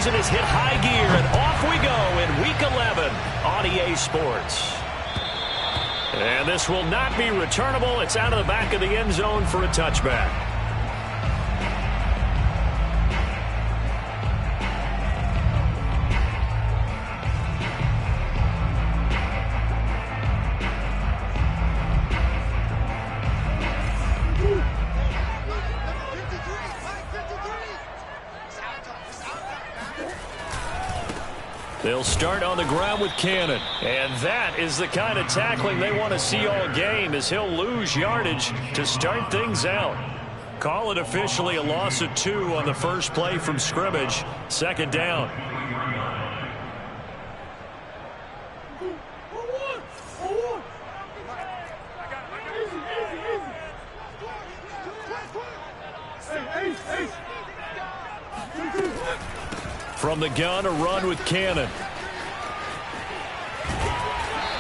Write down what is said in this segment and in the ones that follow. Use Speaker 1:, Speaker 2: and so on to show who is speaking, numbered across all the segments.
Speaker 1: season has hit high gear, and off we go in Week 11 on EA Sports. And this will not be returnable. It's out of the back of the end zone for a touchback. They'll start on the ground with Cannon. And that is the kind of tackling they want to see all game, as he'll lose yardage to start things out. Call it officially a loss of 2 on the first play from scrimmage. Second down. From the gun, a run with Cannon.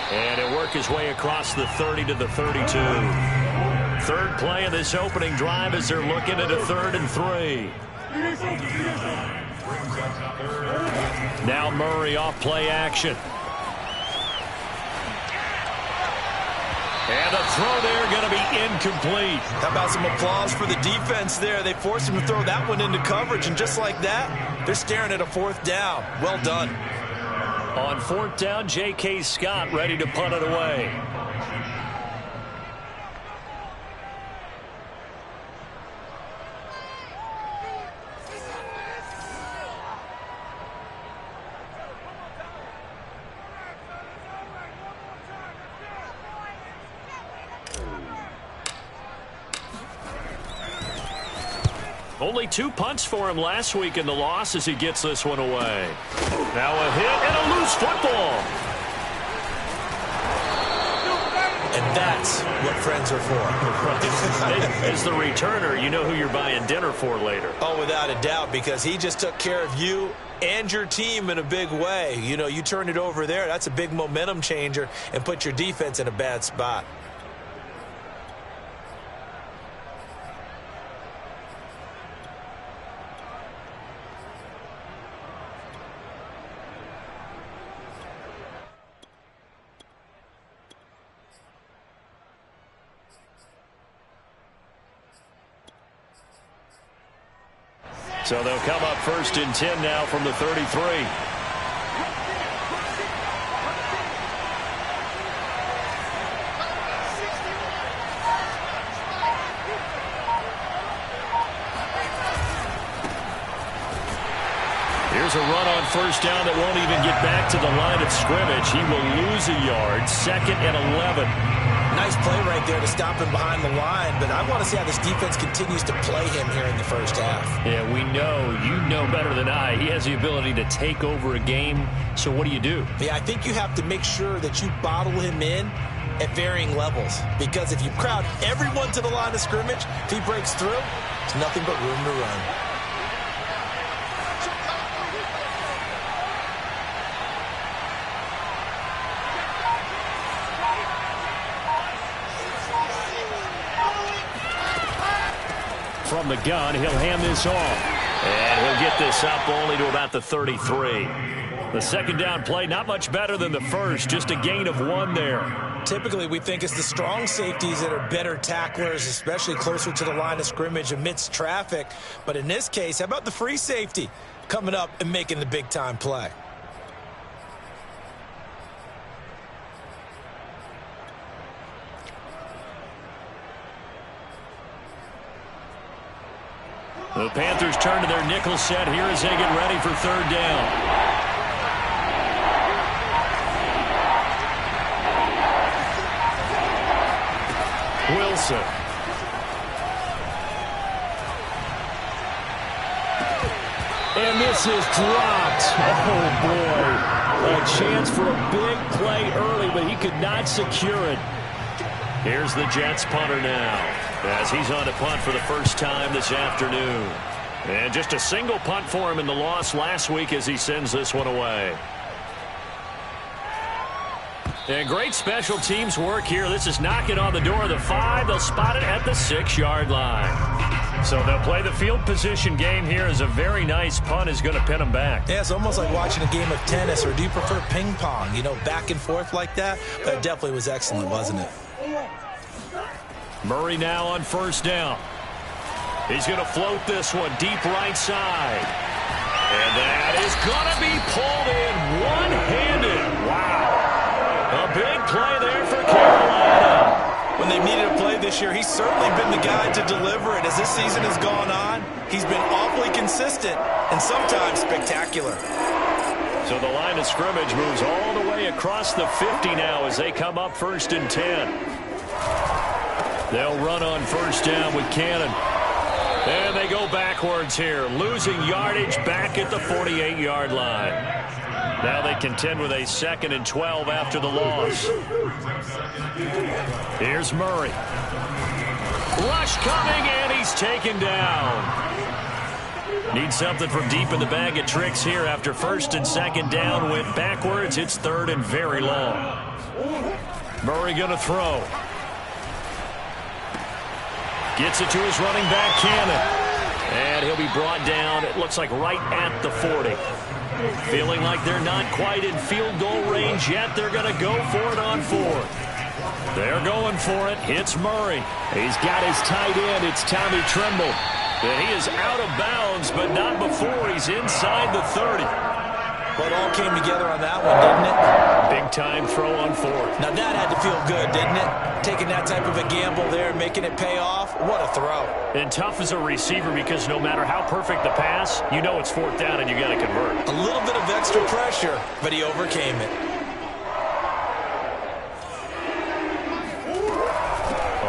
Speaker 1: And he'll work his way across the 30 to the 32. Third play of this opening drive as they're looking at a 3rd and 3. Now Murray off play action. And the throw there going to be incomplete.
Speaker 2: How about some applause for the defense there? They forced him to throw that one into coverage, and just like that, they're staring at a 4th down. Well done.
Speaker 1: On 4th down, J.K. Scott ready to punt it away. Only 2 punts for him last week in the loss as he gets this one away. Now a hit and a loose football.
Speaker 2: And that's what friends are for.
Speaker 1: As the returner, you know who you're buying dinner for later.
Speaker 2: Oh, without a doubt, because he just took care of you and your team in a big way. You know, you turned it over there. That's a big momentum changer and put your defense in a bad spot.
Speaker 1: So they'll come up 1st and 10 now from the 33. Here's a run on 1st down that won't even get back to the line of scrimmage. He will lose a yard. 2nd and 11.
Speaker 2: Nice play right there to stop him behind the line, but I want to see how this defense continues to play him here in the first half.
Speaker 1: Yeah, we know. You know better than I. He has the ability to take over a game. So what do?
Speaker 2: Yeah, I think you have to make sure that you bottle him in at varying levels, because if you crowd everyone to the line of scrimmage, if he breaks through, it's nothing but room to run.
Speaker 1: From the gun, he'll hand this off. And he'll get this up only to about the 33. The second down play, not much better than the first, just a gain of 1 there.
Speaker 2: Typically, we think it's the strong safeties that are better tacklers, especially closer to the line of scrimmage amidst traffic. But in this case, how about the free safety coming up and making the big-time play?
Speaker 1: The Panthers turn to their nickel set here as they get ready for 3rd down. Wilson. And this is dropped. Oh, boy. A chance for a big play early, but he could not secure it. Here's the Jets punter now, as he's on to punt for the first time this afternoon. And just a single punt for him in the loss last week as he sends this one away. And great special teams work here. This is knocking on the door of the 5. They'll spot it at the 6-yard line. So they'll play the field position game here as a very nice punt is going to pin them back.
Speaker 2: Yeah, it's almost like watching a game of tennis, or do you prefer ping pong? You know, back and forth like that? But it definitely was excellent, wasn't it?
Speaker 1: Murray now on first down. He's going to float this one deep right side. And that is going to be pulled in one-handed. Wow. A big play there for Carolina.
Speaker 2: When they've needed a play this year, he's certainly been the guy to deliver it. As this season has gone on, he's been awfully consistent and sometimes spectacular.
Speaker 1: So the line of scrimmage moves all the way across the 50 now as they come up 1st and 10. They'll run on first down with Cannon. And they go backwards here, losing yardage back at the 48-yard line. Now they contend with a 2nd and 12 after the loss. Here's Murray. Rush coming, and he's taken down. Need something from deep in the bag of tricks here after 1st and 2nd down. Went backwards. It's 3rd and very long. Murray going to throw. Gets it to his running back, Cannon. And he'll be brought down, it looks like right at the 40. Feeling like they're not quite in field goal range yet. They're going to go for it on 4th. They're going for it. Hits Murray. He's got his tight end. It's Tommy Tremble. And he is out of bounds, but not before he's inside the 30.
Speaker 2: Well, it all came together on that one, didn't it?
Speaker 1: Big time throw on 4th.
Speaker 2: Now that had to feel good, didn't it? Taking that type of a gamble there, making it pay off. What a throw.
Speaker 1: And tough as a receiver because no matter how perfect the pass, you know it's 4th down and you got to convert.
Speaker 2: A little bit of extra pressure, but he overcame it.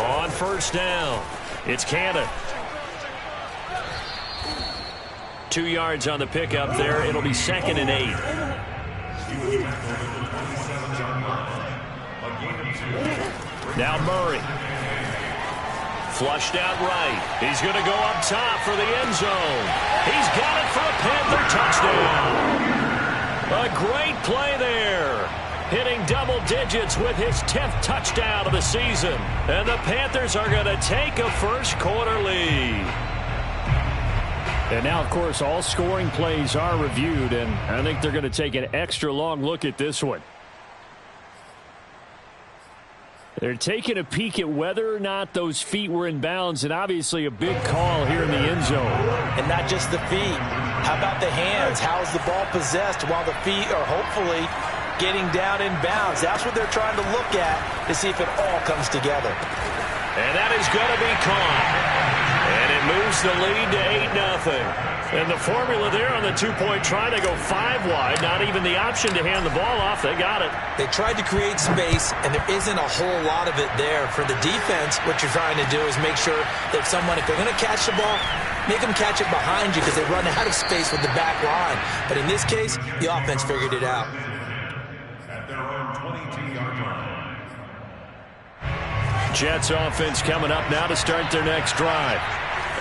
Speaker 1: On first down, it's Cannon. 2 yards on the pickup there. It'll be 2nd and 8. Now Murray. Flushed out right. He's going to go up top for the end zone. He's got it for a Panther touchdown. A great play there. Hitting double digits with his 10th touchdown of the season. And the Panthers are going to take a first quarter lead. And now, of course, all scoring plays are reviewed, and I think they're going to take an extra long look at this one. They're taking a peek at whether or not those feet were in bounds, and obviously a big call here in the end zone.
Speaker 2: And not just the feet. How about the hands? How is the ball possessed while the feet are hopefully getting down in bounds? That's what they're trying to look at to see if it all comes together.
Speaker 1: And that is going to be caught. And it moves the lead to 8-0. And the formula there on the 2-point try to go 5 wide. Not even the option to hand the ball off. They got it.
Speaker 2: They tried to create space, and there isn't a whole lot of it there. For the defense, what you're trying to do is make sure that someone, if they're going to catch the ball, make them catch it behind you because they run out of space with the back line. But in this case, the offense figured it out.
Speaker 3: At their own 22-yard line.
Speaker 1: Jets offense coming up now to start their next drive.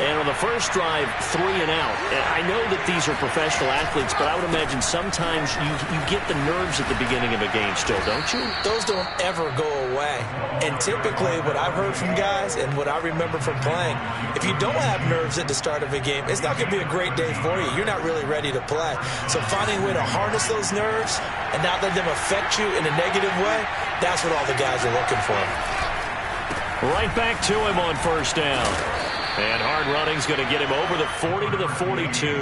Speaker 1: And on the first drive, 3 and out. And I know that these are professional athletes, but I would imagine sometimes you get the nerves at the beginning of a game still, don't you?
Speaker 2: Those don't ever go away. And typically what I've heard from guys and what I remember from playing, if you don't have nerves at the start of a game, it's not going to be a great day for you. You're not really ready to play. So finding a way to harness those nerves and not let them affect you in a negative way, that's what all the guys are looking for.
Speaker 1: Right back to him on first down. And hard running's going to get him over the 40 to the 42.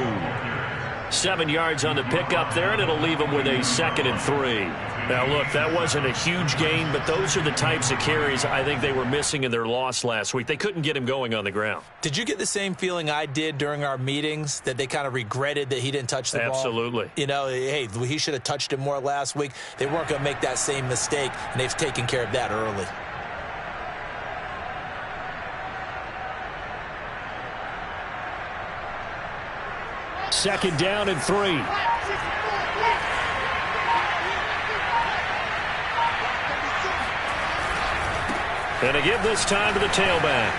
Speaker 1: 7 yards on the pickup there, and it'll leave him with a 2nd and 3. Now, look, that wasn't a huge gain, but those are the types of carries I think they were missing in their loss last week. They couldn't get him going on the ground.
Speaker 2: Did you get the same feeling I did during our meetings, that they kind of regretted that he didn't touch the ball?
Speaker 1: Absolutely.
Speaker 2: You know, hey, he should have touched it more last week. They weren't going to make that same mistake, and they've taken care of that early.
Speaker 1: Second down and 3. And to give this time to the tailback.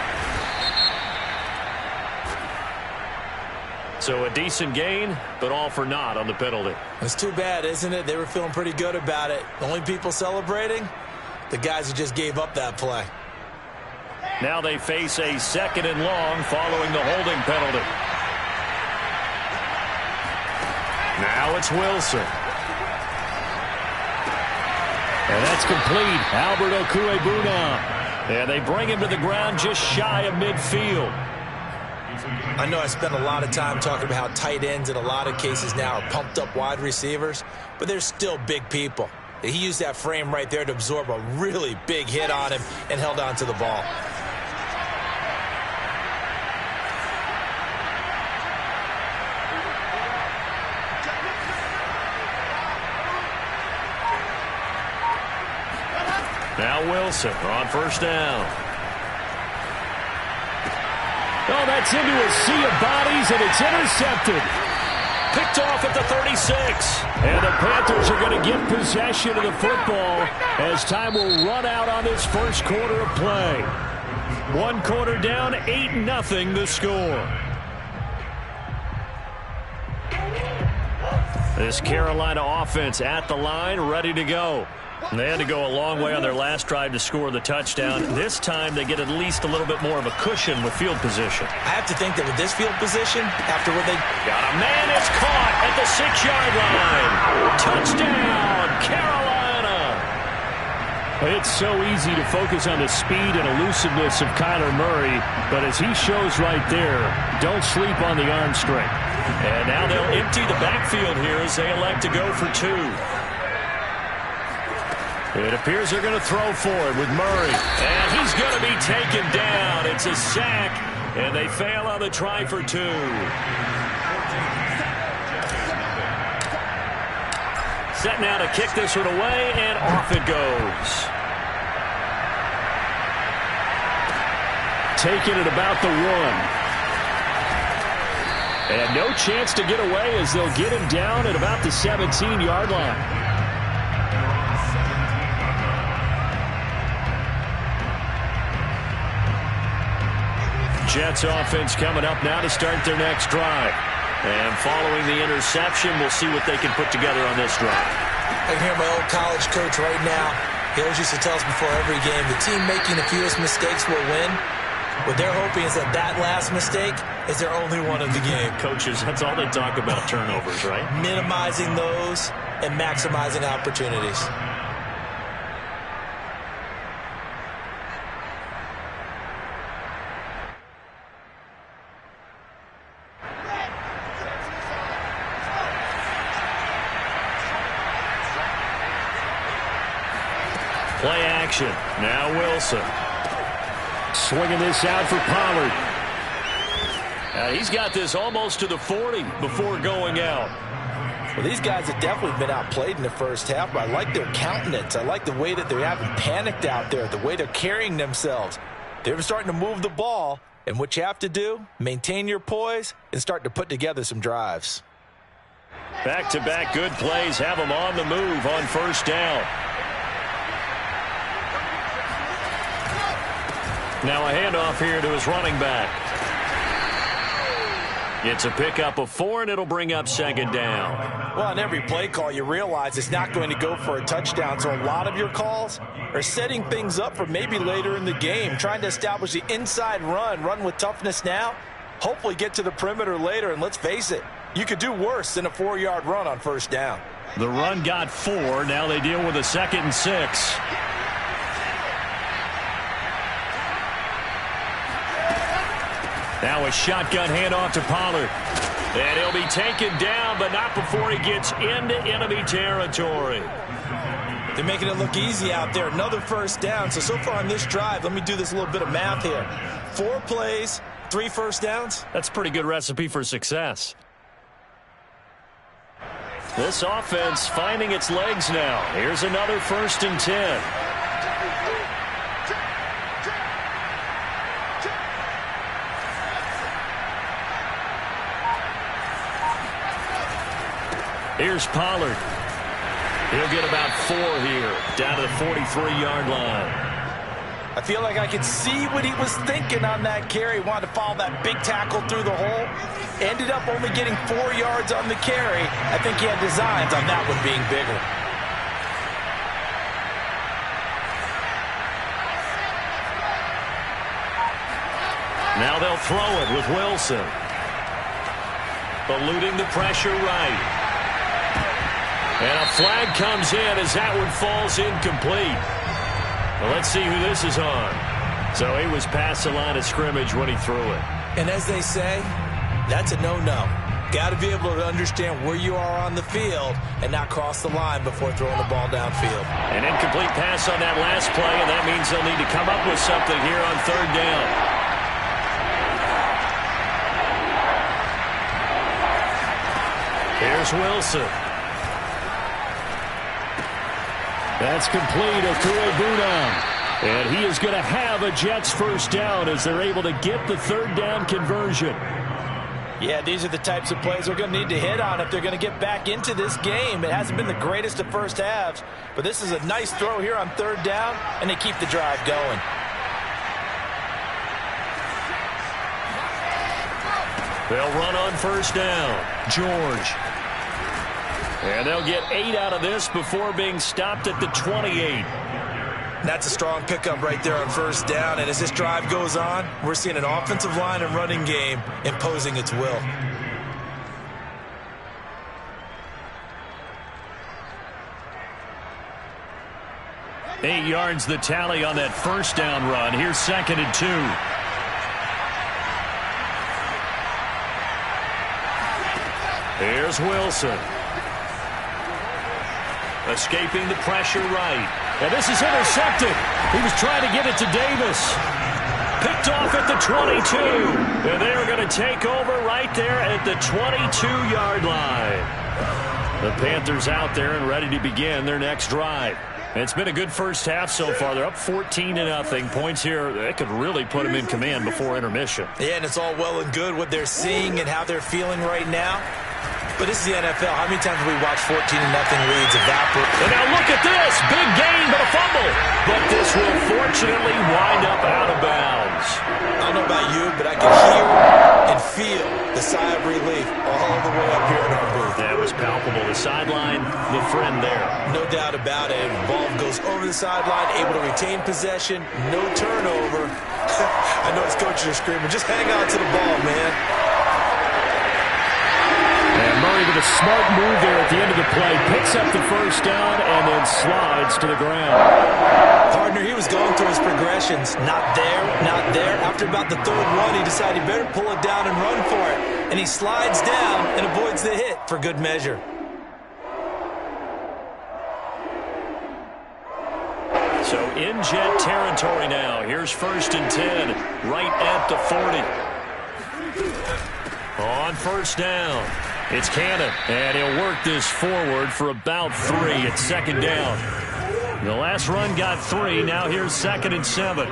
Speaker 1: So a decent gain, but all for naught on the penalty.
Speaker 2: It's too bad, isn't it? They were feeling pretty good about it. The only people celebrating, the guys who just gave up that play.
Speaker 1: Now they face a 2nd and long following the holding penalty. Now it's Wilson. And that's complete. Albert Okwuegbunam. And they bring him to the ground just shy of midfield.
Speaker 2: I know I spent a lot of time talking about how tight ends in a lot of cases now are pumped up wide receivers, but they're still big people. He used that frame right there to absorb a really big hit on him and held on to the ball.
Speaker 1: Now Wilson on 1st down. Oh, that's into a sea of bodies, and it's intercepted. Picked off at the 36. And the Panthers are going to get possession of the football as time will run out on this first quarter of play. 1 quarter down, 8-0 the score. This Carolina offense at the line, ready to go. And they had to go a long way on their last drive to score the touchdown. This time they get at least a little bit more of a cushion with field position.
Speaker 2: I have to think that with this field position, after what they
Speaker 1: got a man, it's caught at the 6-yard line. Touchdown, Carolina. It's so easy to focus on the speed and elusiveness of Kyler Murray, but as he shows right there, don't sleep on the arm strength. And now they'll empty the backfield here as they elect to go for 2. It appears they're going to throw for it with Murray. And he's going to be taken down. It's a sack, and they fail on the try for 2. Set now to kick this one away, and off it goes. Taking it about the 1. And no chance to get away as they'll get him down at about the 17-yard line. Jets offense coming up now to start their next drive. And following the interception, we'll see what they can put together on this drive.
Speaker 2: I can hear my old college coach right now. He always used to tell us before every game, the team making the fewest mistakes will win. What they're hoping is that last mistake is their only one of the game.
Speaker 1: Coaches, that's all they talk about, turnovers, right?
Speaker 2: Minimizing those and maximizing opportunities.
Speaker 1: Play action. Now Wilson. Swinging this out for Pollard. He's got this almost to the 40 before going out.
Speaker 2: Well, these guys have definitely been outplayed in the first half, but I like their countenance. I like the way that they haven't panicked out there, the way they're carrying themselves. They're starting to move the ball, and what you have to do, maintain your poise and start to put together some drives.
Speaker 1: Back-to-back good plays have them on the move on 1st down. Now a handoff here to his running back. It's a pickup of 4, and it'll bring up 2nd down.
Speaker 2: Well, on every play call, you realize it's not going to go for a touchdown, so a lot of your calls are setting things up for maybe later in the game, trying to establish the inside run with toughness now, hopefully get to the perimeter later, and let's face it, you could do worse than a 4-yard run on 1st down.
Speaker 1: The run got 4. Now they deal with a 2nd and 6. Now a shotgun handoff to Pollard. And he'll be taken down, but not before he gets into enemy territory.
Speaker 2: They're making it look easy out there. Another 1st down. So far on this drive, let me do this little bit of math here. 4 plays, 3 first downs.
Speaker 1: That's a pretty good recipe for success. This offense finding its legs now. Here's another 1st and 10. Here's Pollard. He'll get about 4 here, down to the 43-yard line.
Speaker 2: I feel like I can see what he was thinking on that carry. Wanted to follow that big tackle through the hole. Ended up only getting 4 yards on the carry. I think he had designs on that one being bigger.
Speaker 1: Now they'll throw it with Wilson. Eluding the pressure right. And a flag comes in as that one falls incomplete. Well, let's see who this is on. So he was past the line of scrimmage when he threw it.
Speaker 2: And as they say, that's a no-no. Got to be able to understand where you are on the field and not cross the line before throwing the ball downfield.
Speaker 1: An incomplete pass on that last play, and that means they'll need to come up with something here on third down. Here's Wilson. That's complete. Okuegbunam. And he is going to have a Jets first down as they're able to get the third down conversion.
Speaker 2: Yeah, these are the types of plays they're going to need to hit on if they're going to get back into this game. It hasn't been the greatest of first halves, but this is a nice throw here on third down, and they keep the drive going.
Speaker 1: They'll run on first down. George. And they'll get 8 out of this before being stopped at the 28.
Speaker 2: That's a strong pickup right there on first down. And as this drive goes on, we're seeing an offensive line and running game imposing its will.
Speaker 1: Eight yards the tally on that first down run. Here's 2nd and 2. Here's Wilson. Escaping the pressure right. And this is intercepted. He was trying to get it to Davis. Picked off at the 22. And they're going to take over right there at the 22-yard line. The Panthers out there and ready to begin their next drive. And it's been a good first half so far. They're up 14-0. Points here, that could really put them in command before intermission.
Speaker 2: Yeah, and it's all well and good what they're seeing and how they're feeling right now. But this is the NFL. How many times have we watched 14-0 leads evaporate?
Speaker 1: And now look at this. Big gain, but a fumble. But this will fortunately wind up out of bounds.
Speaker 2: I don't know about you, but I can hear and feel the sigh of relief all the way up here in our booth.
Speaker 1: That was palpable. The sideline, the friend there.
Speaker 2: No doubt about it. Ball goes over the sideline, able to retain possession, no turnover. I know his coaches are screaming, just hang on to the ball, man.
Speaker 1: And Murray with a smart move there at the end of the play. Picks up the first down and then slides to the ground.
Speaker 2: Partner, he was going through his progressions. Not there, not there. After about the third one, he decided he better pull it down and run for it. And he slides down and avoids the hit for good measure.
Speaker 1: So in Jet territory now. Here's 1st and 10. Right at the 40. On first down. It's Cannon, and he'll work this forward for about 3 at 2nd down. The last run got 3. Now here's 2nd and 7.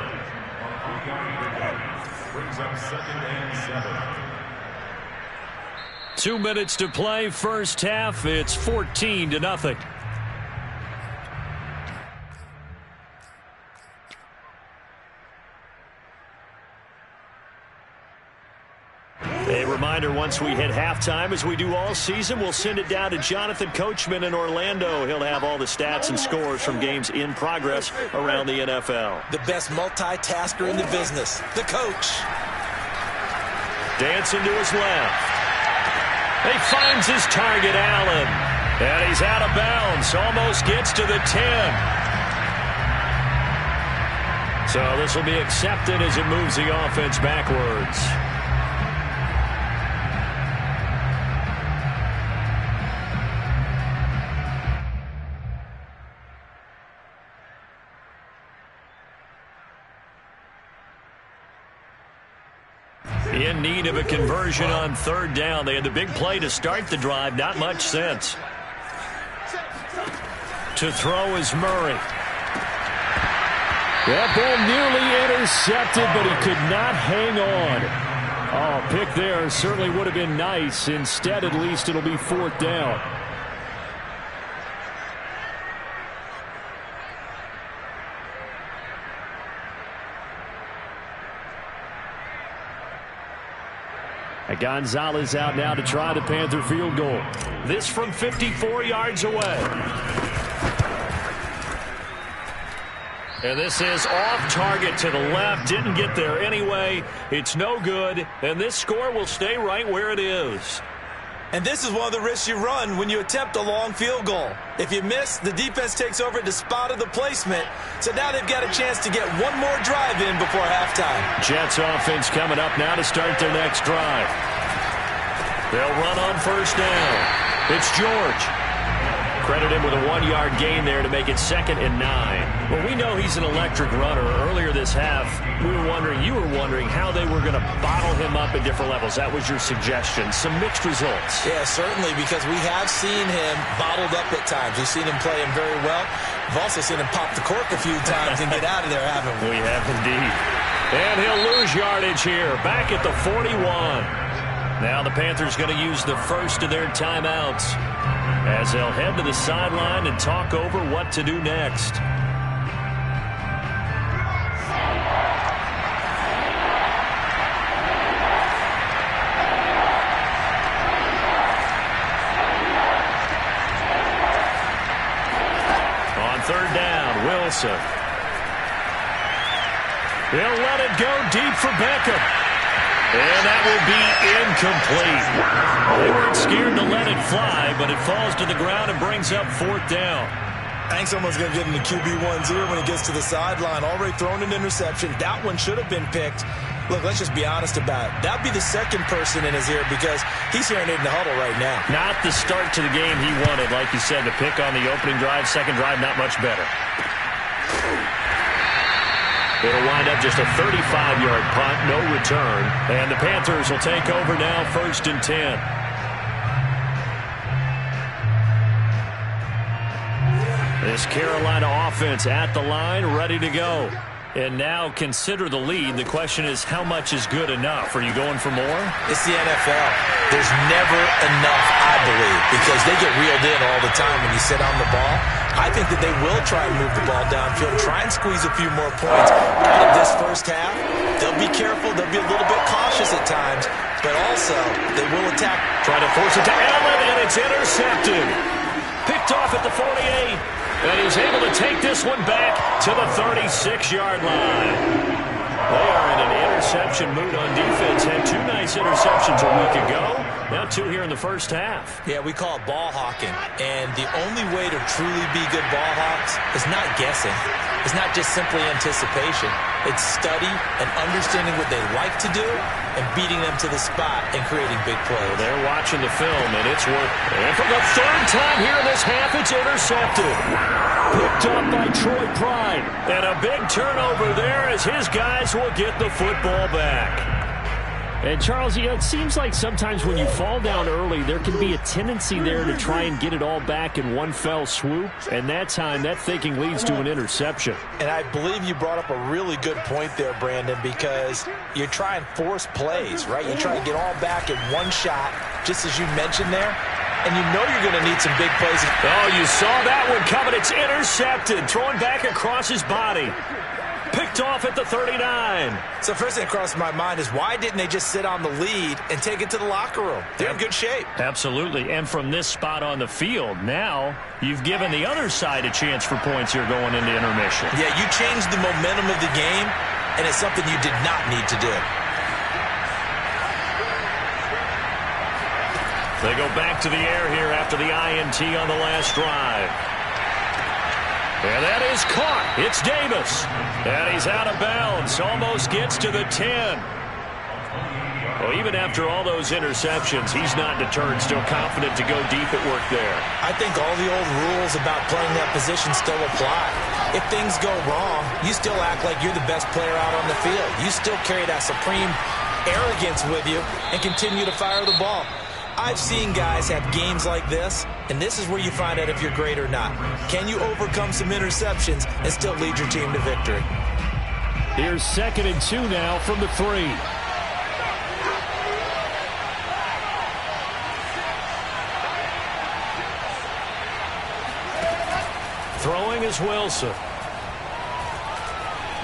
Speaker 3: Brings up 2nd and 7.
Speaker 1: 2 minutes to play. First half. It's 14-0. A reminder, once we hit halftime, as we do all season, we'll send it down to Jonathan Coachman in Orlando. He'll have all the stats and scores from games in progress around the NFL.
Speaker 2: The best multitasker in the business, the coach.
Speaker 1: Dancing to his left. He finds his target, Allen. And he's out of bounds. Almost gets to the 10. So this will be accepted as it moves the offense backwards. In need of a conversion on third down. They had the big play to start the drive. Not much sense. To throw is Murray. That ball nearly intercepted, but he could not hang on. Oh, pick there certainly would have been nice. Instead, at least it'll be 4th down. Gonzalez out now to try the Panther field goal. This from 54 yards away. And this is off target to the left. Didn't get there anyway. It's no good. And this score will stay right where it is.
Speaker 2: And this is one of the risks you run when you attempt a long field goal. If you miss, the defense takes over at the spot of the placement. So now they've got a chance to get one more drive in before halftime.
Speaker 1: Jets offense coming up now to start their next drive. They'll run on first down. It's George. Credit him with a 1-yard gain there to make it 2nd and 9. Well, we know he's an electric runner. Earlier this half, you were wondering how they were going to bottle him up at different levels. That was your suggestion. Some mixed results.
Speaker 2: Yeah, certainly, because we have seen him bottled up at times. We've seen him play him very well. We've also seen him pop the cork a few times and get out of there, haven't we?
Speaker 1: We have indeed. And he'll lose yardage here. Back at the 41. Now the Panthers going to use the first of their timeouts as they'll head to the sideline and talk over what to do next. On third down, Wilson. They'll let it go deep for Beckham. And that will be incomplete. They weren't scared to let it fly, but it falls to the ground and brings up 4th down.
Speaker 2: I think someone's going to get in the QB1's ear when he gets to the sideline. Already thrown an interception. That one should have been picked. Look, let's just be honest about it. That would be the second person in his ear because he's hearing it in the huddle right now.
Speaker 1: Not the start to the game he wanted. Like you said, the pick on the opening drive, second drive, not much better. It'll wind up just a 35-yard punt, no return. And the Panthers will take over now, 1st and 10. This Carolina offense at the line, ready to go. And now consider the lead. The question is, how much is good enough? Are you going for more?
Speaker 2: It's the NFL. There's never enough, I believe, because they get reeled in all the time when you sit on the ball. I think that they will try and move the ball downfield, try and squeeze a few more points out of this first half. They'll be careful. They'll be a little bit cautious at times, but also they will attack.
Speaker 1: Try to force it to Allen, and it's intercepted. Picked off at the 48. And he's able to take this one back to the 36-yard line. They are in an interception mood on defense. Had 2 nice interceptions a week ago. Now 2 here in the first half.
Speaker 2: Yeah, we call it ball hawking. And the only way to truly be good ball hawks is not guessing. It's not just simply anticipation. It's study and understanding what they like to do and beating them to the spot and creating big plays.
Speaker 1: They're watching the film, and it's worth. And for the 3rd time here in this half, it's intercepted. Picked up by Troy Pride. And a big turnover there as his guys will get the football back. And, Charles, it seems like sometimes when you fall down early, there can be a tendency there to try and get it all back in one fell swoop. And that time, that thinking leads to an interception.
Speaker 2: And I believe you brought up a really good point there, Brandon, because you try and force plays, right? You try to get all back in one shot, just as you mentioned there. And you know you're going to need some big plays.
Speaker 1: Oh, you saw that one coming. It's intercepted. Thrown back across his body. Picked off at the 39.
Speaker 2: So first thing that crossed my mind is why didn't they just sit on the lead and take it to the locker room? They're in good shape.
Speaker 1: Absolutely. And from this spot on the field, now you've given the other side a chance for points here going into intermission.
Speaker 2: Yeah, you changed the momentum of the game, and it's something you did not need to do.
Speaker 1: They go back to the air here after the INT on the last drive. And that is caught. It's Davis. And he's out of bounds. Almost gets to the 10. Well, even after all those interceptions, he's not deterred. Still confident to go deep at work there.
Speaker 2: I think all the old rules about playing that position still apply. If things go wrong, you still act like you're the best player out on the field. You still carry that supreme arrogance with you and continue to fire the ball. I've seen guys have games like this, and this is where you find out if you're great or not. Can you overcome some interceptions and still lead your team to victory?
Speaker 1: Here's 2nd and 2 now from the 3. Throwing is Wilson.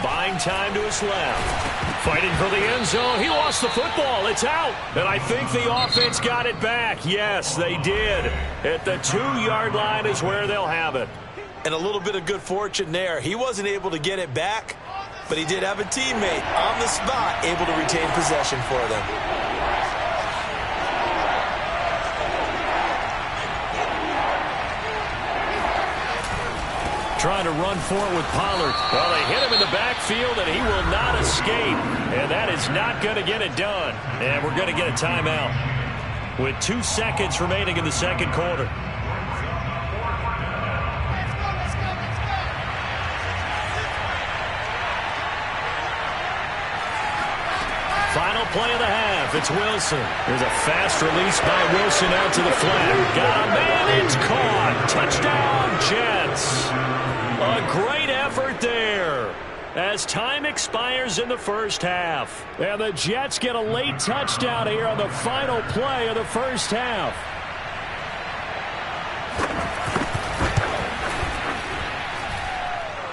Speaker 1: Buying time to his left. Fighting for the end zone. He lost the football. It's out. And I think the offense got it back. Yes, they did. At the 2-yard line is where they'll have it.
Speaker 2: And a little bit of good fortune there. He wasn't able to get it back, but he did have a teammate on the spot able to retain possession for them.
Speaker 1: Trying to run for it with Pollard. Well, they hit him in the backfield, and he will not escape. And that is not going to get it done. And we're going to get a timeout with 2 seconds remaining in the second quarter. Final play of the half. It's Wilson. There's a fast release by Wilson out to the flat. Got a man. It's caught. Touchdown, Jets. A great effort there as time expires in the first half. And the Jets get a late touchdown here on the final play of the first half.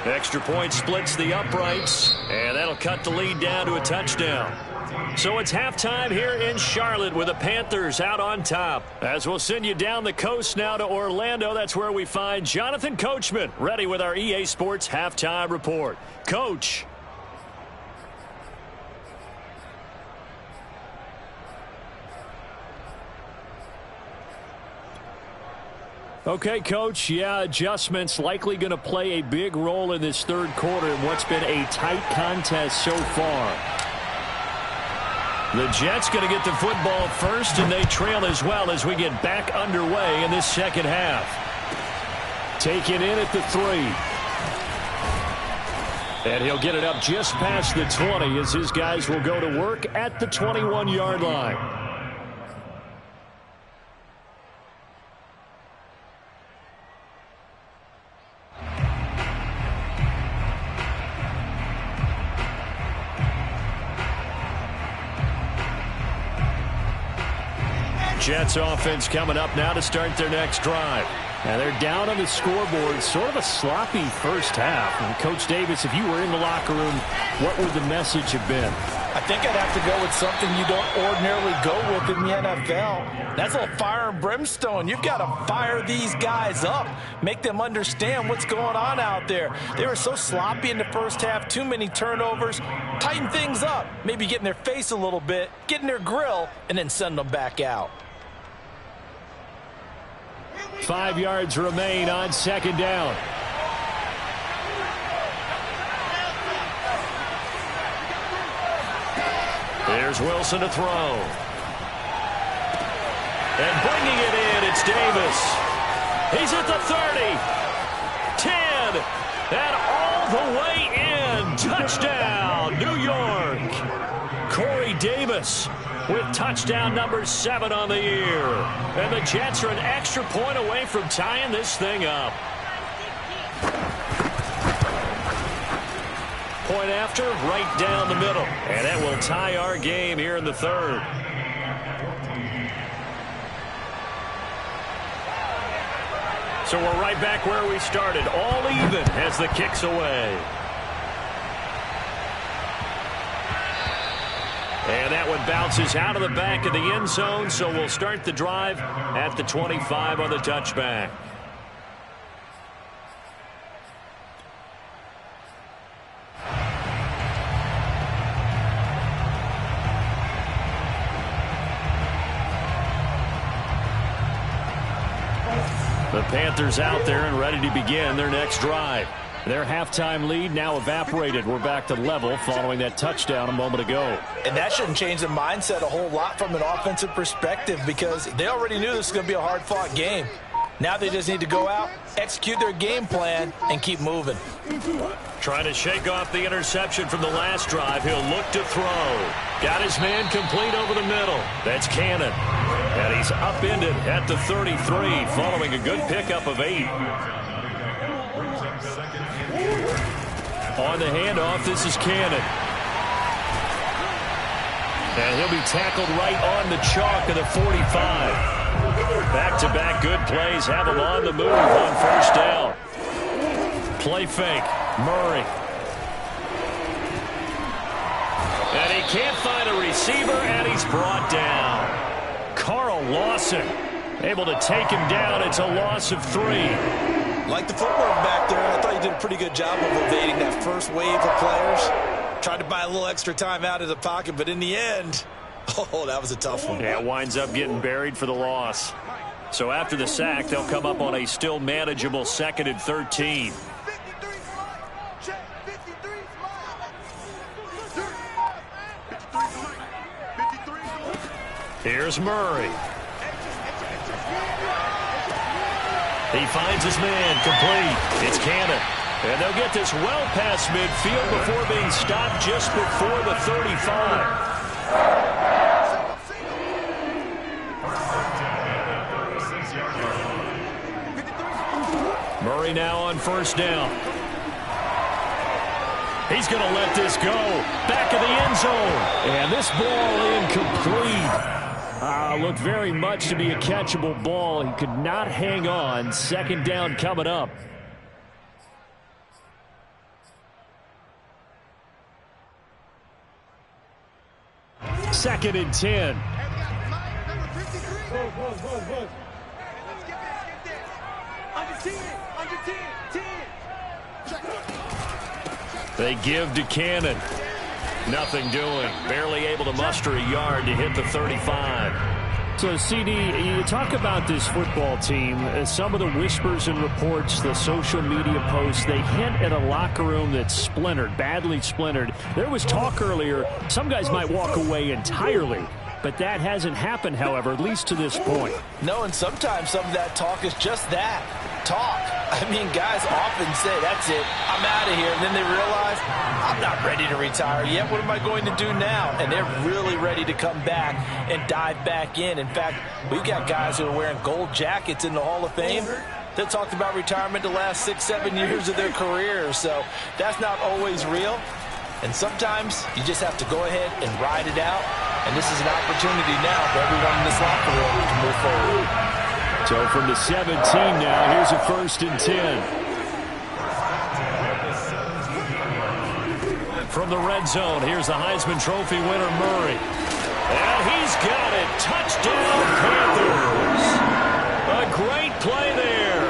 Speaker 1: Extra point splits the uprights, and that'll cut the lead down to a touchdown. So it's halftime here in Charlotte with the Panthers out on top. As we'll send you down the coast now to Orlando, that's where we find Jonathan Coachman ready with our EA Sports halftime report. Coach. Okay, Coach, yeah, adjustments likely going to play a big role in this third quarter in what's been a tight contest so far. The Jets going to get the football first, and they trail as well as we get back underway in this second half. Taken in at the 3. And he'll get it up just past the 20 as his guys will go to work at the 21-yard line. Jets offense coming up now to start their next drive. And they're down on the scoreboard. Sort of a sloppy first half. And Coach Davis, if you were in the locker room, what would the message have been?
Speaker 4: I think I'd have to go with something you don't ordinarily go with in the NFL. That's a little fire and brimstone. You've got to fire these guys up. Make them understand what's going on out there. They were so sloppy in the first half. Too many turnovers. Tighten things up. Maybe get in their face a little bit. Get in their grill. And then send them back out.
Speaker 1: 5 yards remain on second down. There's Wilson to throw. And bringing it in, it's Davis. He's at the 30. 10. And all the way in. Touchdown, New York. Corey Davis with touchdown number 7 on the year. And the Jets are an extra point away from tying this thing up. Point after, right down the middle. And that will tie our game here in the third. So we're right back where we started. All even as the kick's away. And that one bounces out of the back of the end zone, so we'll start the drive at the 25 on the touchback. The Panthers out there and ready to begin their next drive. Their halftime lead now evaporated. We're back to level following that touchdown a moment ago.
Speaker 4: And that shouldn't change the mindset a whole lot from an offensive perspective because they already knew this was going to be a hard-fought game. Now they just need to go out, execute their game plan, and keep moving.
Speaker 1: Trying to shake off the interception from the last drive. He'll look to throw. Got his man complete over the middle. That's Cannon. And he's upended at the 33 following a good pickup of 8. On the handoff, this is Cannon. And he'll be tackled right on the chalk of the 45. Back-to-back good plays have him on the move on first down. Play fake. Murray. And he can't find a receiver, and he's brought down. Carl Lawson able to take him down. It's a loss of 3.
Speaker 2: Like the footwork back there, I thought he did a pretty good job of evading that first wave of players. Tried to buy a little extra time out of the pocket, but in the end, oh, that was a tough one.
Speaker 1: Yeah, it winds up getting buried for the loss. So after the sack, they'll come up on a still manageable 2nd and 13. Here's Murray. He finds his man, complete. It's Cannon. And they'll get this well past midfield before being stopped just before the 35. Murray now on 1st down. He's going to let this go. Back of the end zone. And this ball incomplete. Looked very much to be a catchable ball. He could not hang on. 2nd down coming up. Second and 10. They give to Cannon. Nothing doing. Barely able to muster a yard to hit the 35. So, CD, you talk about this football team. Some of the whispers and reports, the social media posts, they hint at a locker room that's splintered, badly splintered. There was talk earlier, some guys might walk away entirely. But that hasn't happened, however, at least to this point.
Speaker 4: No, and sometimes some of that talk is just that, talk. I mean, guys often say, that's it, I'm out of here. And then they realize, I'm not ready to retire yet. What am I going to do now? And they're really ready to come back and dive back in. In fact, we've got guys who are wearing gold jackets in the Hall of Fame that talked about retirement the last 6-7 years of their career. So that's not always real. And sometimes you just have to go ahead and ride it out. And this is an opportunity now for everyone in this locker room to move forward.
Speaker 1: So from the 17 now, here's a 1st and 10. From the red zone, here's the Heisman Trophy winner, Murray. And he's got it. Touchdown, Panthers. A great play there.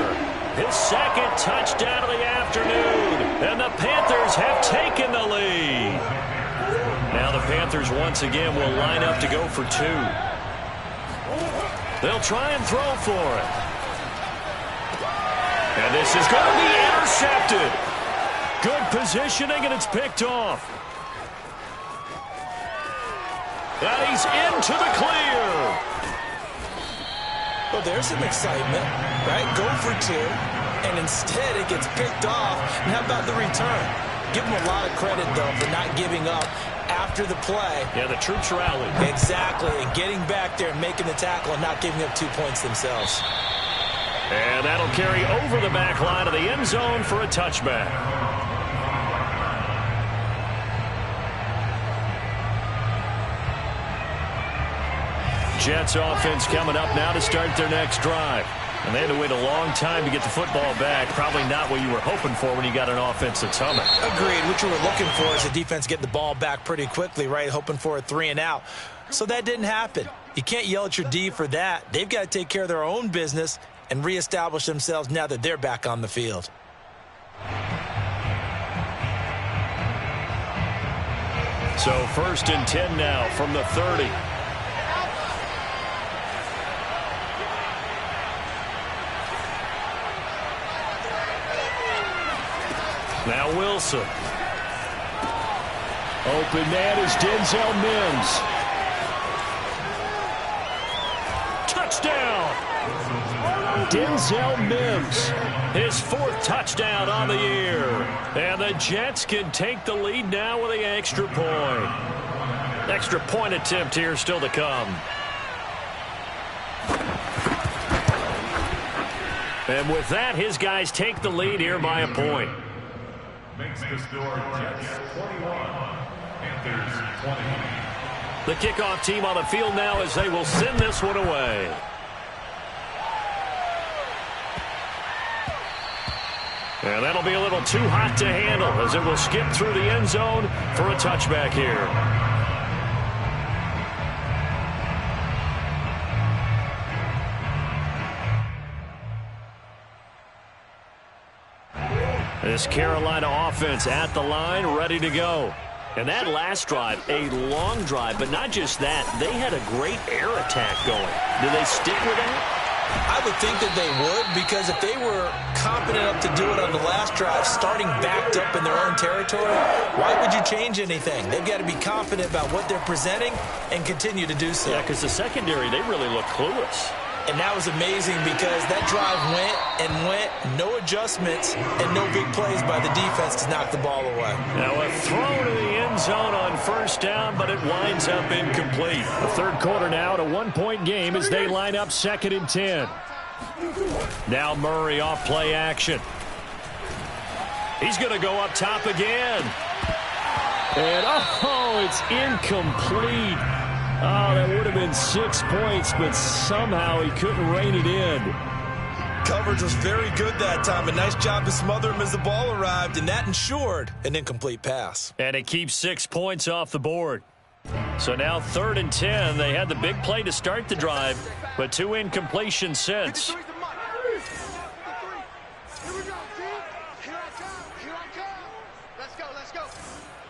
Speaker 1: His 2nd touchdown of the afternoon. And the Panthers have taken the lead. Now the Panthers once again will line up to go for 2. They'll try and throw for it. And this is going to be intercepted. Good positioning, and it's picked off. And he's into the clear.
Speaker 2: Well, there's some excitement, right? Go for 2, and instead it gets picked off. And how about the return? Give them a lot of credit, though, for not giving up after the play.
Speaker 1: Yeah, the troops rallied.
Speaker 2: Exactly, and getting back there and making the tackle and not giving up 2 points themselves.
Speaker 1: And that'll carry over the back line of the end zone for a touchback. Jets offense coming up now to start their next drive. And they had to wait a long time to get the football back. Probably not what you were hoping for when you got an offense that's humming.
Speaker 2: Agreed. What you were looking for is the defense getting the ball back pretty quickly, right? Hoping for a 3 and out. So that didn't happen. You can't yell at your D for that. They've got to take care of their own business and reestablish themselves now that they're back on the field.
Speaker 1: So 1st and 10 now from the 30. Now Wilson. Open man is Denzel Mims. Touchdown! Denzel Mims. His 4th touchdown on the year. And the Jets can take the lead now with an extra point. Extra point attempt here still to come. And with that, his guys take the lead here by a point.
Speaker 3: Makes the score Jets 21, Panthers 20.
Speaker 1: The kickoff team on the field now as they will send this one away. And that'll be a little too hot to handle as it will skip through the end zone for a touchback here. This Carolina offense at the line, ready to go. And that last drive, a long drive, but not just that. They had a great air attack going. Do they stick with that?
Speaker 2: I would think that they would, because if they were confident enough to do it on the last drive, starting backed up in their own territory, why would you change anything? They've got to be confident about what they're presenting and continue to do so.
Speaker 1: Yeah, because the secondary, they really look clueless.
Speaker 2: And that was amazing because that drive went, no adjustments, and no big plays by the defense to knock the ball away.
Speaker 1: Now a throw to the end zone on first down, but it winds up incomplete. The third quarter now at a one-point game as they line up 2nd and 10. Now Murray off play action. He's going to go up top again. And, oh, it's incomplete. Oh, that would have been 6 points, but somehow he couldn't rein it in.
Speaker 2: Coverage was very good that time. A nice job to smother him as the ball arrived, and that ensured an incomplete pass.
Speaker 1: And it keeps 6 points off the board. So now 3rd and 10. They had the big play to start the drive, but 2 incompletions since.
Speaker 5: Here we go, team. Here I come. Let's go.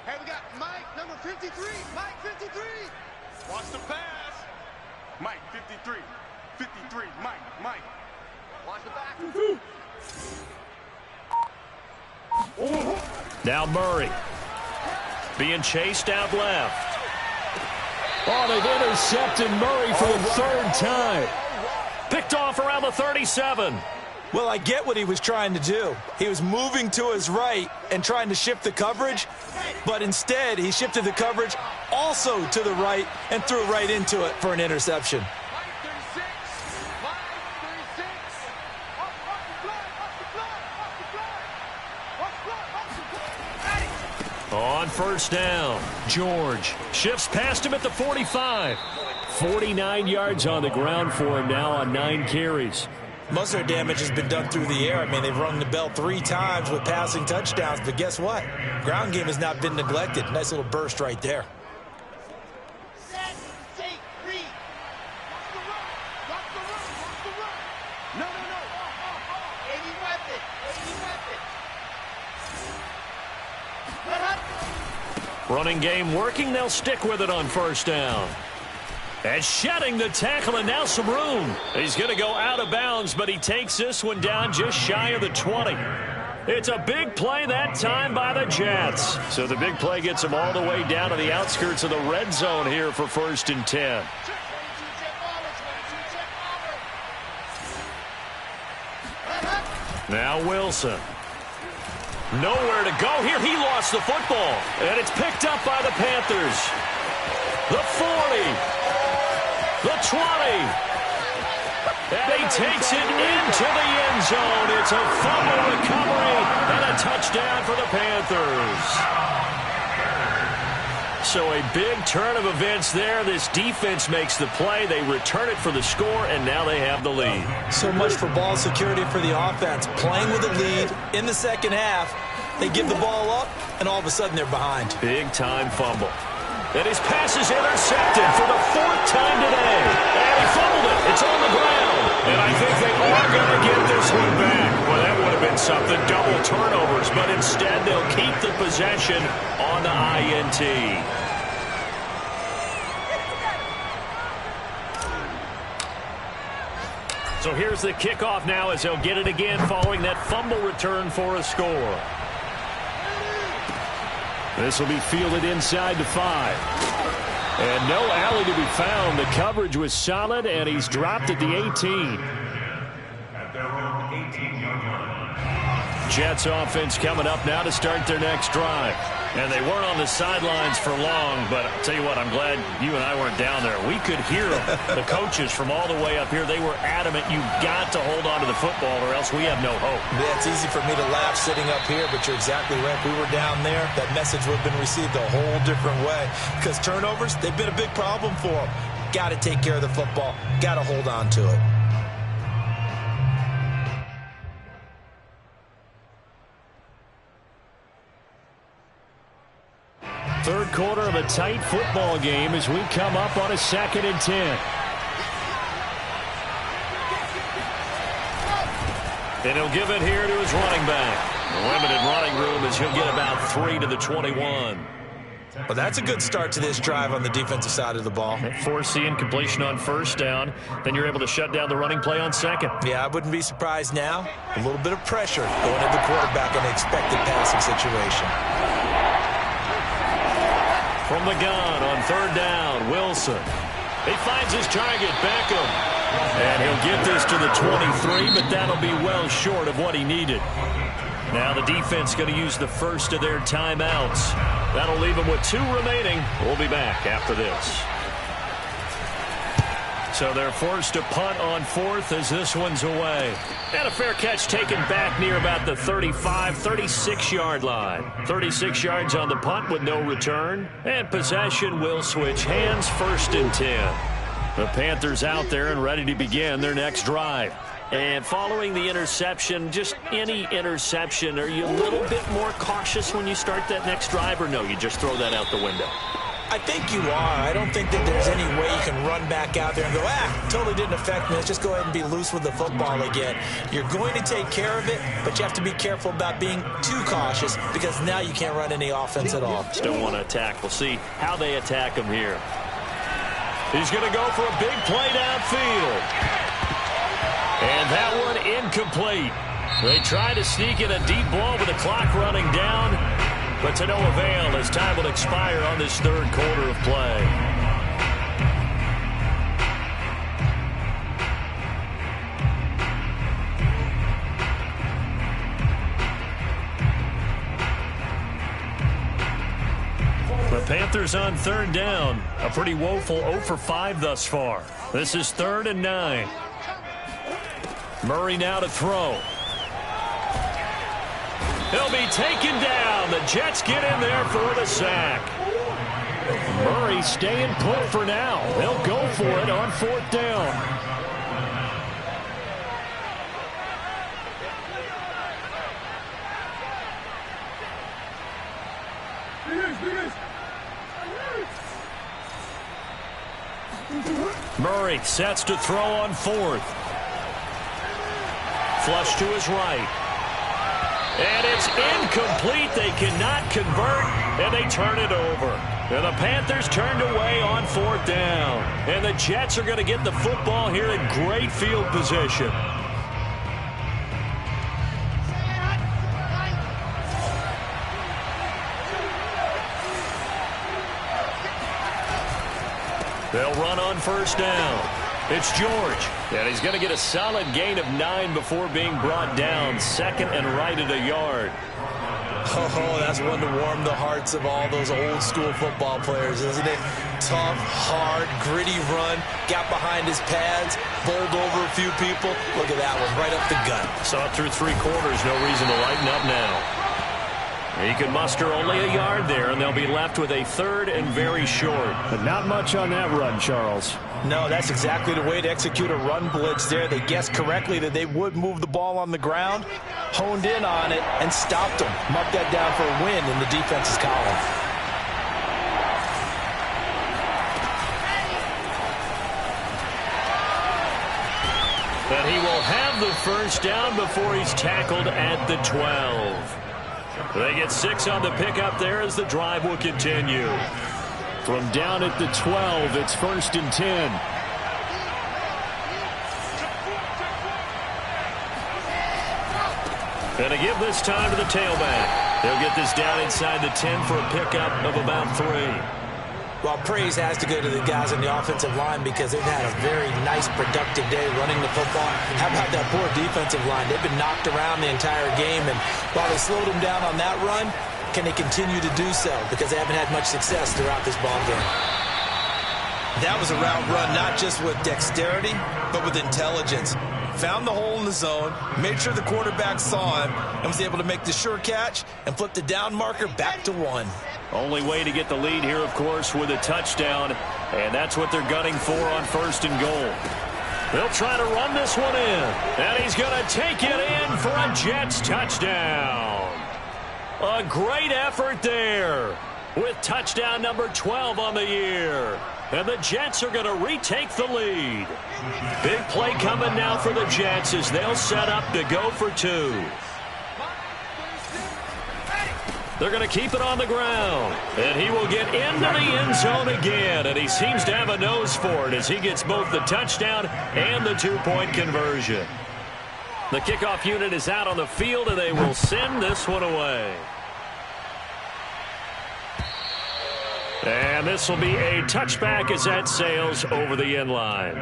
Speaker 5: Hey, we got Mike, number 53. Mike, 53.
Speaker 6: Watch the pass. Mike, 53. 53. Mike.
Speaker 5: Watch the back.
Speaker 1: Now Murray being chased out left. Oh, they've intercepted Murray for the 3rd time. Picked off around the 37.
Speaker 2: Well, I get what he was trying to do. He was moving to his right and trying to shift the coverage, but instead he shifted the coverage also to the right and threw right into it for an interception.
Speaker 1: On first down, George shifts past him at the 45. 49 yards on the ground for him now on 9 carries.
Speaker 2: Most of their damage has been done through the air. I mean, they've rung the bell 3 times with passing touchdowns, but guess what? Ground game has not been neglected. Nice little burst right there.
Speaker 5: Set, take, read. Watch the run. No. Any weapon.
Speaker 1: Running game working. They'll stick with it on first down. And shedding the tackle, and now some room. He's going to go out of bounds, but he takes this one down just shy of the 20. It's a big play that time by the Jets. So the big play gets him all the way down to the outskirts of the red zone here for 1st and 10. Now Wilson. Nowhere to go here. He lost the football. And it's picked up by the Panthers. The 40. The 20. And he takes it into the end zone. It's a fumble recovery and a touchdown for the Panthers. So a big turn of events there. This defense makes the play. They return it for the score, and now they have the lead.
Speaker 2: So much for ball security for the offense. Playing with a lead in the second half. They give the ball up, and all of a sudden they're behind.
Speaker 1: Big-time fumble. And his pass is intercepted for the 4th time today. And he fumbled it. It's on the ground. And I think they are going to get this one back. Well, that would have been something. Double turnovers. But instead, they'll keep the possession on the INT. So here's the kickoff now as they'll get it again following that fumble return for a score. This will be fielded inside the 5. And no alley to be found. The coverage was solid, and he's dropped at the 18.
Speaker 3: At their own 18-yard line.
Speaker 1: Jets offense coming up now to start their next drive. And they weren't on the sidelines for long, but I'll tell you what, I'm glad you and I weren't down there. We could hear them. The coaches from all the way up here, they were adamant, you've got to hold on to the football or else we have no hope.
Speaker 2: Yeah, it's easy for me to laugh sitting up here, but you're exactly right. If we were down there, that message would have been received a whole different way. Because turnovers, they've been a big problem for them. Got to take care of the football. Got to hold on to it.
Speaker 1: Third quarter of a tight football game as we come up on a 2nd and 10. And he'll give it here to his running back. Limited running room as he'll get about 3 to the 21.
Speaker 2: Well, that's a good start to this drive on the defensive side of the ball.
Speaker 1: Force the incompletion on first down. Then you're able to shut down the running play on second.
Speaker 2: Yeah, I wouldn't be surprised now. A little bit of pressure going at the quarterback in an expected passing situation.
Speaker 1: From the gun on third down, Wilson. He finds his target, Beckham. And he'll get this to the 23, but that'll be well short of what he needed. Now the defense going to use the first of their timeouts. That'll leave them with 2 remaining. We'll be back after this. So they're forced to punt on fourth as this one's away. And a fair catch taken back near about the 35, 36-yard line. 36 yards on the punt with no return. And possession will switch hands, 1st and 10. The Panthers out there and ready to begin their next drive. And following the interception, just any interception, are you a little bit more cautious when you start that next drive, or no, you just throw that out the window?
Speaker 2: I think you are. I don't think that there's any way you can run back out there and go, totally didn't affect me. Let's just go ahead and be loose with the football again. You're going to take care of it, but you have to be careful about being too cautious because now you can't run any offense at all.
Speaker 1: Still want to attack. We'll see how they attack him here. He's going to go for a big play downfield. And that one incomplete. They try to sneak in a deep ball with the clock running down, but to no avail as time will expire on this 3rd quarter of play. The Panthers on 3rd down. A pretty woeful 0 for 5 thus far. This is 3rd and 9. Murray now to throw. He'll be taken down. The Jets get in there for the sack. Murray staying put for now. They'll go for it on 4th down. Murray sets to throw on 4th. Flush to his right. And it's incomplete. They cannot convert, and they turn it over. And the Panthers turned away on 4th down. And the Jets are going to get the football here in great field position. They'll run on 1st down. It's George. And he's going to get a solid gain of 9 before being brought down. 2nd and right at a yard.
Speaker 2: Oh, that's one to warm the hearts of all those old school football players, isn't it? Tough, hard, gritty run. Got behind his pads, bowled over a few people. Look at that one, right up the gut.
Speaker 1: Saw it through 3 quarters. No reason to lighten up now. He can muster only a yard there, and they'll be left with a 3rd and very short.
Speaker 7: But not much on that run, Charles.
Speaker 4: No, that's exactly the way to execute a run blitz there. They guessed correctly that they would move the ball on the ground, honed in on it, and stopped them. Mark that down for a win in the defense's column.
Speaker 1: But he will have the 1st down before he's tackled at the 12. They get 6 on the pickup there as the drive will continue. From down at the 12, it's 1st and 10. And to give this time to the tailback. They'll get this down inside the 10 for a pickup of about 3.
Speaker 2: Well, praise has to go to the guys on the offensive line because they've had a very nice, productive day running the football. How about that poor defensive line? They've been knocked around the entire game, and while they slowed them down on that run, can they continue to do so? Because they haven't had much success throughout this ball game. That was a route run, not just with dexterity, but with intelligence. Found the hole in the zone, made sure the quarterback saw him, and was able to make the sure catch and flip the down marker back to 1.
Speaker 1: Only way to get the lead here, of course, with a touchdown, and that's what they're gunning for on 1st and goal. They'll try to run this one in, and he's going to take it in for a Jets touchdown. A great effort there with touchdown number 12 on the year. And the Jets are going to retake the lead. Big play coming now for the Jets as they'll set up to go for 2. They're going to keep it on the ground. And he will get into the end zone again. And he seems to have a nose for it as he gets both the touchdown and the 2-point conversion. The kickoff unit is out on the field, and they will send this one away. And this will be a touchback as that sails over the end line.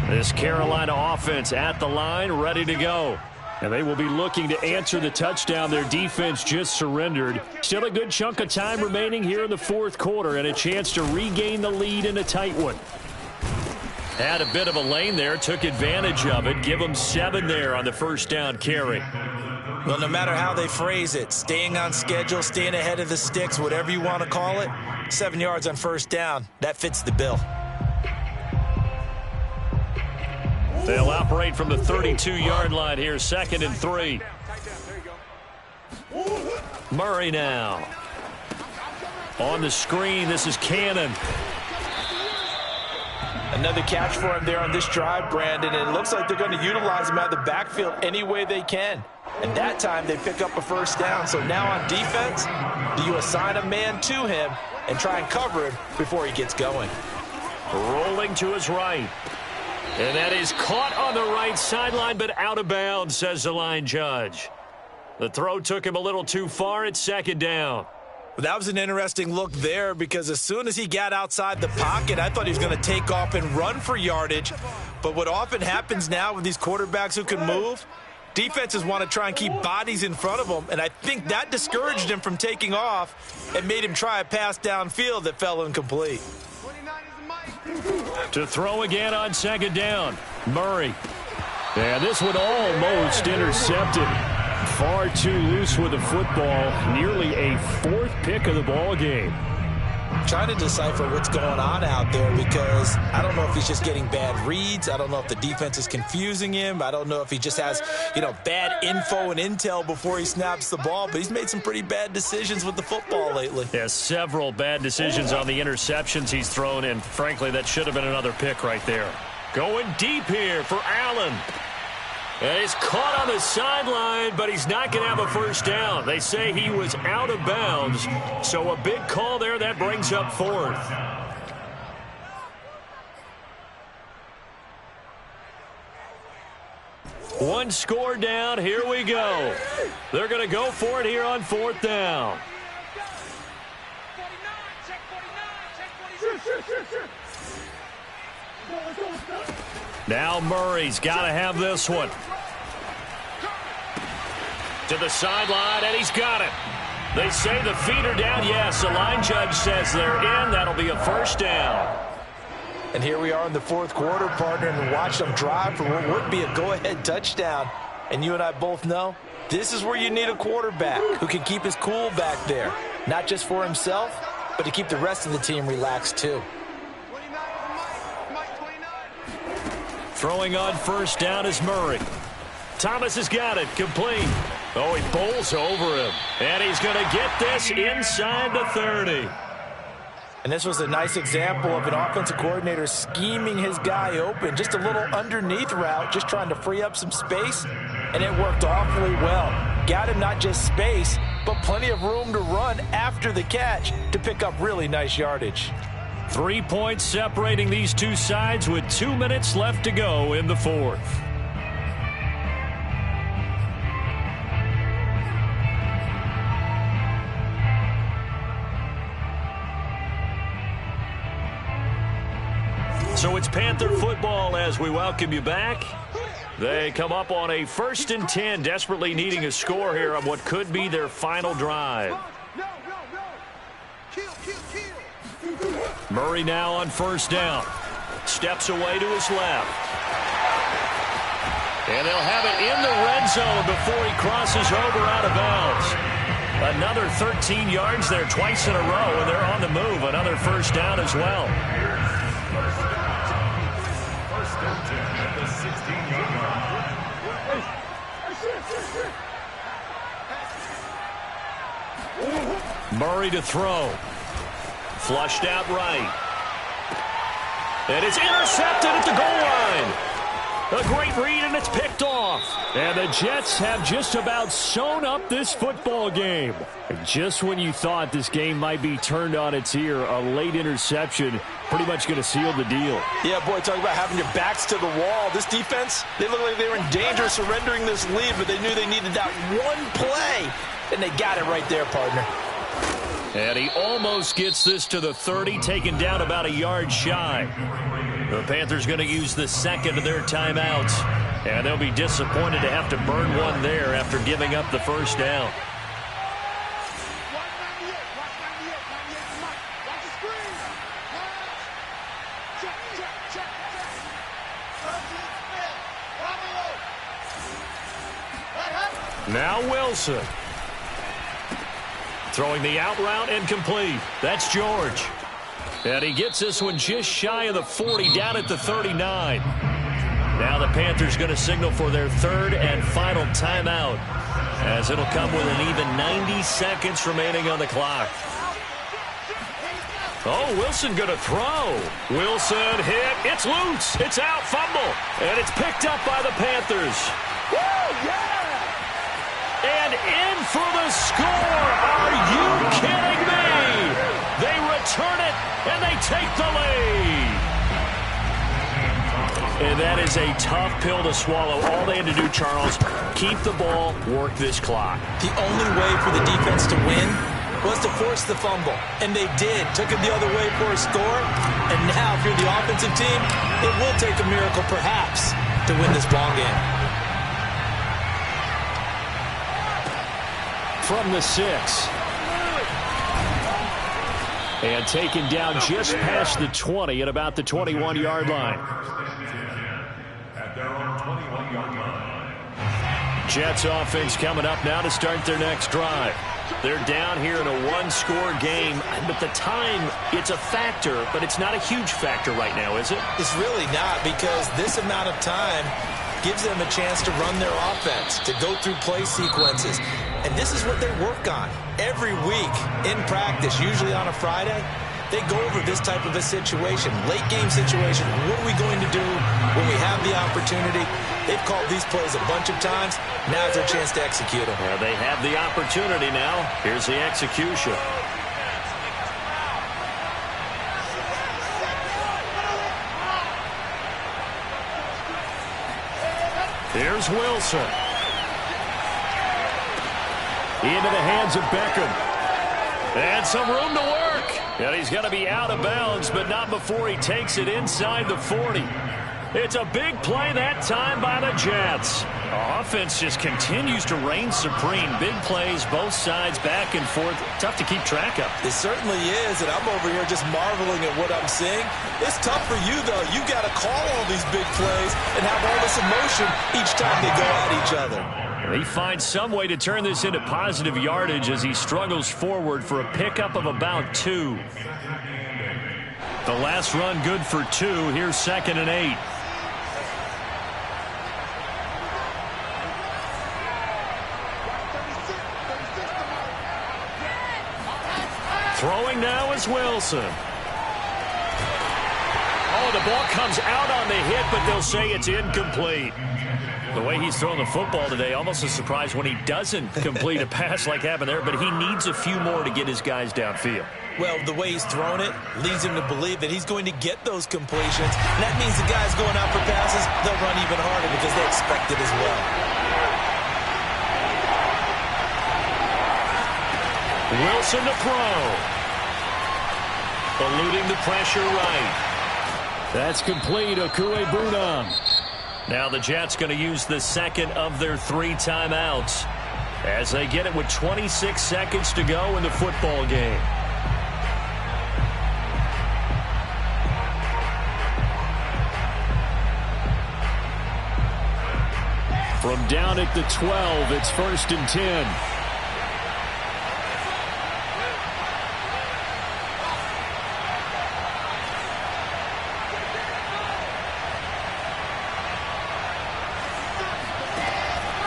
Speaker 1: This Carolina offense at the line, ready to go. And they will be looking to answer the touchdown their defense just surrendered. Still a good chunk of time remaining here in the fourth quarter and a chance to regain the lead in a tight one. Had a bit of a lane there, took advantage of it. Give them 7 there on the first down carry.
Speaker 2: Well, no matter how they phrase it, staying on schedule, staying ahead of the sticks, whatever you want to call it, 7 yards on first down, that fits the bill.
Speaker 1: They'll operate from the 32-yard line here, 2nd and 3. Murray now. On the screen, this is Cannon.
Speaker 4: Another catch for him there on this drive, Brandon, and it looks like they're going to utilize him out of the backfield any way they can. And that time they pick up a first down. So now on defense, do you assign a man to him and try and cover him before he gets going?
Speaker 1: Rolling to his right. And that is caught on the right sideline, but out of bounds, says the line judge. The throw took him a little too far. It's 2nd down.
Speaker 2: That was an interesting look there because as soon as he got outside the pocket, I thought he was going to take off and run for yardage. But what often happens now with these quarterbacks who can move, defenses want to try and keep bodies in front of them, and I think that discouraged him from taking off and made him try a pass downfield that fell incomplete.
Speaker 1: To throw again on 2nd down. Murray. And this one almost intercepted. Far too loose with the football. Nearly a 4th pick of the ball game.
Speaker 2: Trying to decipher what's going on out there because I don't know if he's just getting bad reads. I don't know if the defense is confusing him. I don't know if he just has, bad info and intel before he snaps the ball. But he's made some pretty bad decisions with the football lately.
Speaker 1: Yeah, several bad decisions on the interceptions he's thrown, and frankly, that should have been another pick right there. Going deep here for Allen. And he's caught on the sideline, but he's not going to have a first down. They say he was out of bounds, so a big call there. That brings up 4th. One score down. Here we go. They're going to go for it here on 4th down. Now Murray's got to have this one. To the sideline, and he's got it. They say the feet are down. Yes, the line judge says they're in. That'll be a first down.
Speaker 4: And here we are in the fourth quarter, partner, and watch them drive for what would be a go-ahead touchdown. And you and I both know this is where you need a quarterback who can keep his cool back there. Not just for himself, but to keep the rest of the team relaxed too.
Speaker 1: Throwing on first down is Murray. Thomas has got it. Complete. Oh, he bowls over him. And he's going to get this inside the 30.
Speaker 4: And this was a nice example of an offensive coordinator scheming his guy open. Just a little underneath route, just trying to free up some space. And it worked awfully well. Got him not just space, but plenty of room to run after the catch to pick up really nice yardage.
Speaker 1: 3 points separating these two sides with 2 minutes left to go in the fourth. So it's Panther football as we welcome you back. They come up on a 1st and 10, desperately needing a score here on what could be their final drive. Murray now on first down. Steps away to his left. And they'll have it in the red zone before he crosses over out of bounds. Another 13 yards there twice in a row, and they're on the move. Another first down as well. Murray to throw. Flushed out right. And it's intercepted at the goal line. A great read, and it's picked off.
Speaker 7: And the Jets have just about sewn up this football game. And just when you thought this game might be turned on its ear, a late interception pretty much going to seal the deal.
Speaker 4: Yeah, boy, talk about having your backs to the wall. This defense, they look like they were in danger of surrendering this lead, but they knew they needed that one play, and they got it right there, partner.
Speaker 1: And he almost gets this to the 30, taken down about a yard shy. The Panthers going to use the second of their timeouts, and they'll be disappointed to have to burn one there after giving up the first down. Now Wilson. Throwing the out route incomplete. That's George. And he gets this one just shy of the 40, down at the 39. Now the Panthers going to signal for their third and final timeout, as it'll come with an even 90 seconds remaining on the clock. Oh, Wilson going to throw. Wilson hit. It's loose. It's out. Fumble. And it's picked up by the Panthers.
Speaker 4: Woo, yeah!
Speaker 1: And in for the score. Are you kidding me? They return it, and they take the lead. And that is a tough pill to swallow. All they had to do, Charles, keep the ball, work this clock.
Speaker 2: The only way for the defense to win was to force the fumble. And they did. Took it the other way for a score. And now, if you're the offensive team, it will take a miracle, perhaps, to win this ball game.
Speaker 7: From the 6. And taken down just past the 20 at about the 21-yard line.
Speaker 3: At their own 21-yard line.
Speaker 1: Jets offense coming up now to start their next drive. They're down here in a one-score game, but the time, it's a factor, but it's not a huge factor right now, is it?
Speaker 2: It's really not, because this amount of time gives them a chance to run their offense, to go through play sequences. And this is what they work on every week in practice, usually on a Friday. They go over this type of a situation, late game situation. What are we going to do when we have the opportunity? They've called these plays a bunch of times. Now's their chance to execute them.
Speaker 1: Well, they have the opportunity now. Here's the execution. Here's Wilson. Into the hands of Beckham. And some room to work. And he's going to be out of bounds, but not before he takes it inside the 40. It's a big play that time by the Jets. The offense just continues to reign supreme. Big plays, both sides, back and forth. Tough to keep track of.
Speaker 2: It certainly is, and I'm over here just marveling at what I'm seeing. It's tough for you, though. You've got to call all these big plays and have all this emotion each time they go at each other.
Speaker 1: He finds some way to turn this into positive yardage as he struggles forward for a pickup of about 2. The last run good for 2. Here's 2nd and 8. Throwing now is Wilson. Oh, the ball comes out on the hit, but they'll say it's incomplete. The way he's throwing the football today, almost a surprise when he doesn't complete a pass like happened there, but he needs a few more to get his guys downfield.
Speaker 2: Well, the way he's thrown it leads him to believe that he's going to get those completions. And that means the guys going out for passes, they'll run even harder because they expect it as well.
Speaker 1: Wilson to throw. Eluding the pressure right.
Speaker 7: That's complete. Okuegbunam.
Speaker 1: Now the Jets going to use the second of their 3 timeouts as they get it with 26 seconds to go in the football game.
Speaker 7: From down at the 12, it's 1st and 10.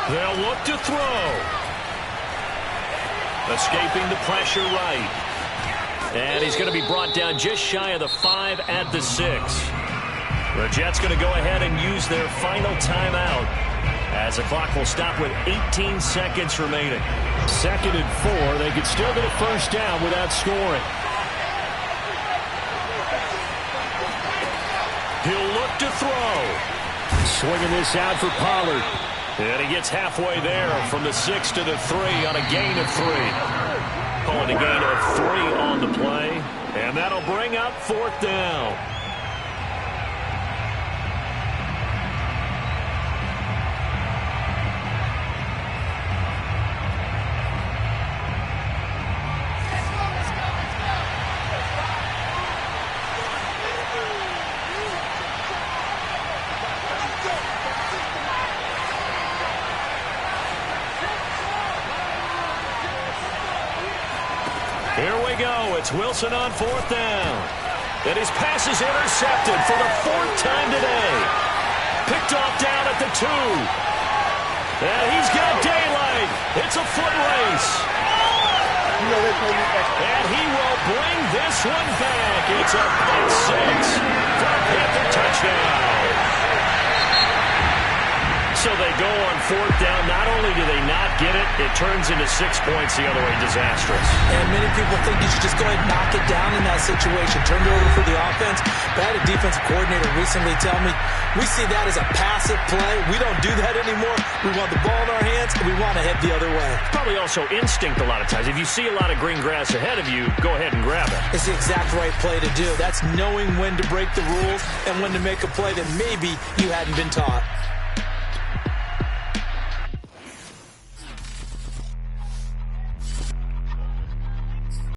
Speaker 1: They'll look to throw. Escaping the pressure right. And he's going to be brought down just shy of the 5 at the 6. The Jets going to go ahead and use their final timeout as the clock will stop with 18 seconds remaining.
Speaker 7: 2nd and 4. They could still get a first down without scoring.
Speaker 1: He'll look to throw.
Speaker 7: Swinging this out for Pollard.
Speaker 1: And he gets halfway there from the 6 to the 3 on a gain of 3. Calling a gain of 3 on the play. And that'll bring up 4th down. Here we go. It's Wilson on 4th down. And his pass is intercepted for the 4th time today. Picked off down at the 2. And he's got daylight. It's a foot race. And he will bring this one back. It's a pick 6 for a Panther touchdown. So they go on 4th down. Not only do they not get it, it turns into 6 points the other way. Disastrous.
Speaker 2: And many people think you should just go ahead and knock it down in that situation. Turn it over for the offense. But I had a defensive coordinator recently tell me, we see that as a passive play. We don't do that anymore. We want the ball in our hands, and we want to head the other way.
Speaker 1: Probably also instinct a lot of times. If you see a lot of green grass ahead of you, go ahead and grab it.
Speaker 2: It's the exact right play to do. That's knowing when to break the rules and when to make a play that maybe you hadn't been taught.